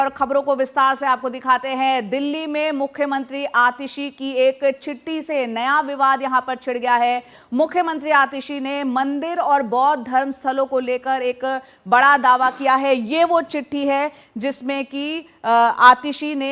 और खबरों को विस्तार से आपको दिखाते हैं। दिल्ली में मुख्यमंत्री आतिशी की एक चिट्ठी से नया विवाद यहां पर छिड़ गया है। मुख्यमंत्री आतिशी ने मंदिर और बौद्ध धर्म स्थलों को लेकर एक बड़ा दावा किया है। ये वो चिट्ठी है जिसमें कि आतिशी ने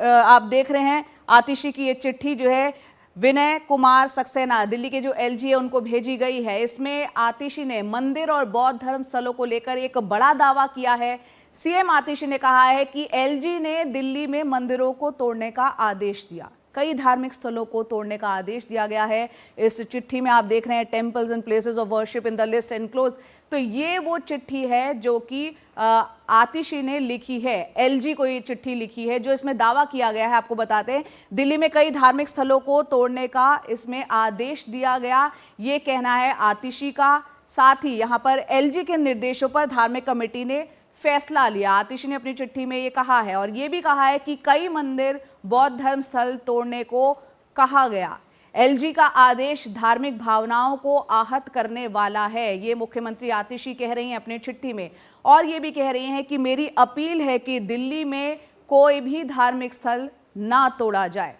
आप देख रहे हैं, आतिशी की ये चिट्ठी जो है विनय कुमार सक्सेना, दिल्ली के जो एलजी है, उनको भेजी गई है। इसमें आतिशी ने मंदिर और बौद्ध धर्म स्थलों को लेकर एक बड़ा दावा किया है। सीएम आतिशी ने कहा है कि एलजी ने दिल्ली में मंदिरों को तोड़ने का आदेश दिया। कई धार्मिक स्थलों को तोड़ने का आदेश दिया गया है। इस चिट्ठी में आप देख रहे हैं temples and places of worship in the list enclose. तो ये वो चिट्ठी है जो कि आतिशी ने लिखी है, एलजी को ये चिट्ठी लिखी है। जो इसमें दावा किया गया है, आपको बताते हैं, दिल्ली में कई धार्मिक स्थलों को तोड़ने का इसमें आदेश दिया गया, ये कहना है आतिशी का। साथ ही यहाँ पर एलजी के निर्देशों पर धार्मिक कमेटी ने फैसला लिया। आतिशी ने अपनी चिट्ठी में ये कहा है और ये भी कहा है कि कई मंदिर बौद्ध धर्म स्थल तोड़ने को कहा गया। एलजी का आदेश धार्मिक भावनाओं को आहत करने वाला है, ये मुख्यमंत्री आतिशी कह रही हैं अपनी चिट्ठी में। और ये भी कह रही हैं कि मेरी अपील है कि दिल्ली में कोई भी धार्मिक स्थल ना तोड़ा जाए।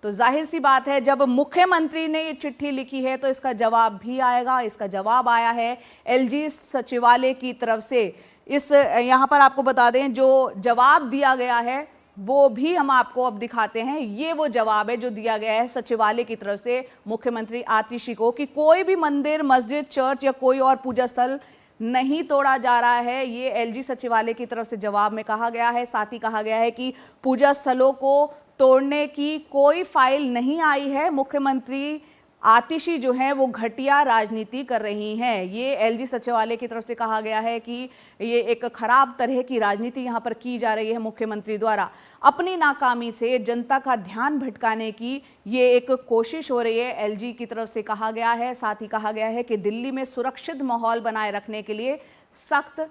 तो जाहिर सी बात है, जब मुख्यमंत्री ने ये चिट्ठी लिखी है तो इसका जवाब भी आएगा। इसका जवाब आया है एलजी सचिवालय की तरफ से। यहाँ पर आपको बता दें, जो जवाब दिया गया है वो भी हम आपको अब दिखाते हैं। ये वो जवाब है जो दिया गया है सचिवालय की तरफ से मुख्यमंत्री आतिशी को कि कोई भी मंदिर, मस्जिद, चर्च या कोई और पूजा स्थल नहीं तोड़ा जा रहा है। ये एलजी सचिवालय की तरफ से जवाब में कहा गया है। साथ ही कहा गया है कि पूजा स्थलों को तोड़ने की कोई फाइल नहीं आई है। मुख्यमंत्री आतिशी जो है वो घटिया राजनीति कर रही हैं। ये एलजी सचिवालय की तरफ से कहा गया है कि ये एक खराब तरह की राजनीति यहाँ पर की जा रही है मुख्यमंत्री द्वारा। अपनी नाकामी से जनता का ध्यान भटकाने की ये एक कोशिश हो रही है, एलजी की तरफ से कहा गया है। साथ ही कहा गया है कि दिल्ली में सुरक्षित माहौल बनाए रखने के लिए सख्त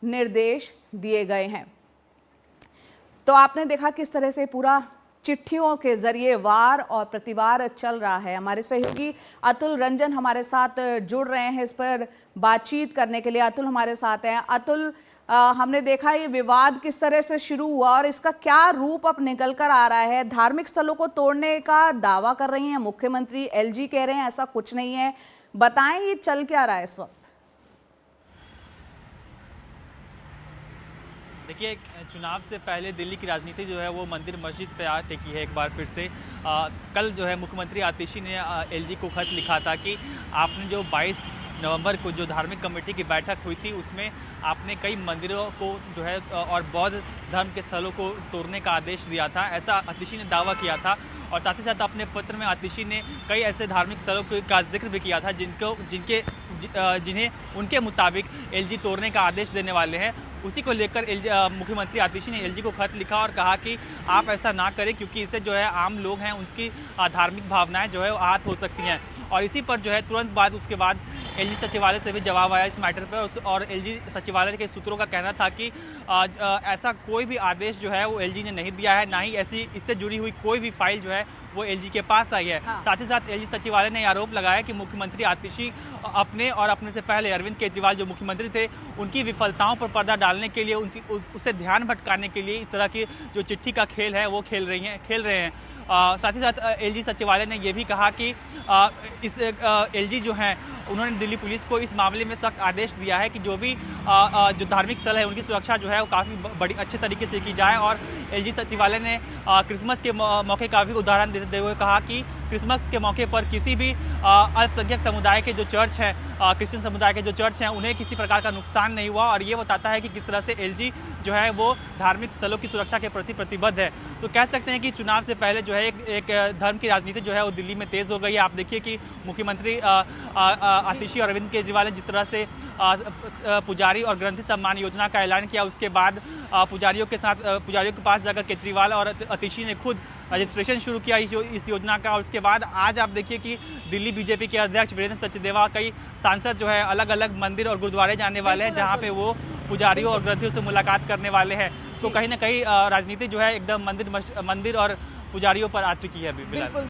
निर्देश दिए गए हैं। तो आपने देखा किस तरह से पूरा चिट्ठियों के जरिए वार और प्रतिवार चल रहा है। हमारे सहयोगी अतुल रंजन हमारे साथ जुड़ रहे हैं इस पर बातचीत करने के लिए। अतुल हमारे साथ हैं। अतुल, हमने देखा ये विवाद किस तरह से शुरू हुआ और इसका क्या रूप अब निकल कर आ रहा है। धार्मिक स्थलों को तोड़ने का दावा कर रही हैं मुख्यमंत्री, एलजी कह रहे हैं ऐसा कुछ नहीं है। बताएं ये चल क्या रहा है इस वक्त? देखिए, चुनाव से पहले दिल्ली की राजनीति जो है वो मंदिर मस्जिद पे आ टिकी है एक बार फिर से। कल जो है मुख्यमंत्री आतिशी ने एलजी को खत लिखा था कि आपने जो 22 नवंबर को जो धार्मिक कमेटी की बैठक हुई थी उसमें आपने कई मंदिरों को जो है और बौद्ध धर्म के स्थलों को तोड़ने का आदेश दिया था, ऐसा आतिशी ने दावा किया था। और साथ ही साथ अपने पत्र में आतिशी ने कई ऐसे धार्मिक स्थलों का जिक्र भी किया था जिन्हें उनके मुताबिक एलजी तोड़ने का आदेश देने वाले हैं। उसी को लेकर मुख्यमंत्री आतिशी ने एलजी को खत लिखा और कहा कि आप ऐसा ना करें क्योंकि इससे जो है आम लोग हैं उनकी धार्मिक भावनाएं जो है आहत हो सकती हैं। और इसी पर जो है तुरंत बाद उसके बाद एलजी सचिवालय से भी जवाब आया इस मैटर पर। और एलजी सचिवालय के सूत्रों का कहना था कि ऐसा कोई भी आदेश जो है वो एलजी ने नहीं दिया है, ना ही ऐसी इससे जुड़ी हुई कोई भी फाइल जो है वो एलजी के पास आई है। हाँ। साथ ही साथ एलजी सचिवालय ने आरोप लगाया कि मुख्यमंत्री आतिशी अपने से पहले अरविंद केजरीवाल जो मुख्यमंत्री थे उनकी विफलताओं पर पर्दा डालने के लिए, उससे ध्यान भटकाने के लिए इस तरह की जो चिट्ठी का खेल है वो खेल रहे हैं। साथ ही साथ एलजी सचिवालय ने यह भी कहा कि इस एलजी जो हैं उन्होंने दिल्ली पुलिस को इस मामले में सख्त आदेश दिया है कि जो भी जो धार्मिक स्थल है उनकी सुरक्षा जो है वो काफ़ी बड़ी अच्छे तरीके से की जाए। और एलजी सचिवालय ने क्रिसमस के मौके का भी उदाहरण देते हुए कहा कि क्रिसमस के मौके पर किसी भी अल्पसंख्यक समुदाय के जो चर्च हैं, क्रिश्चियन समुदाय के जो चर्च हैं, उन्हें किसी प्रकार का नुकसान नहीं हुआ। और ये बताता है कि किस तरह से एलजी जो है वो धार्मिक स्थलों की सुरक्षा के प्रति प्रतिबद्ध है। तो कह सकते हैं कि चुनाव से पहले जो है एक धर्म की राजनीति जो है वो दिल्ली में तेज हो गई है। आप देखिए कि मुख्यमंत्री आतिशी और अरविंद केजरीवाल ने जिस तरह से पुजारी और ग्रंथी सम्मान योजना का ऐलान किया, उसके बाद पुजारियों के पास जाकर केजरीवाल और आतिशी ने खुद रजिस्ट्रेशन शुरू किया इस योजना का। और उसके बाद आज आप देखिए कि दिल्ली बीजेपी के अध्यक्ष वीरेंद्र सचदेवा, कई सांसद जो है अलग अलग मंदिर और गुरुद्वारे जाने वाले हैं जहां पे वो पुजारियों और ग्रंथियों से मुलाकात करने वाले हैं। तो कहीं ना कहीं राजनीति जो है एकदम मंदिर और पुजारियों पर आ चुकी है अभी फिलहाल।